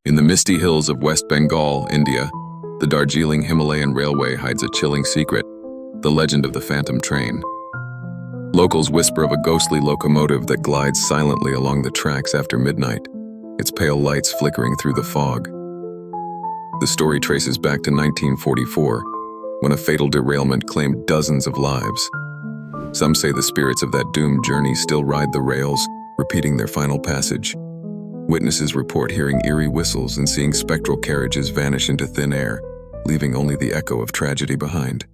In the misty hills of West Bengal, India, the Darjeeling Himalayan Railway hides a chilling secret, the legend of the phantom train. Locals whisper of a ghostly locomotive that glides silently along the tracks after midnight, its pale lights flickering through the fog. The story traces back to 1944, when a fatal derailment claimed dozens of lives. Some say the spirits of that doomed journey still ride the rails, repeating their final passage. Witnesses report hearing eerie whistles and seeing spectral carriages vanish into thin air, leaving only the echo of tragedy behind.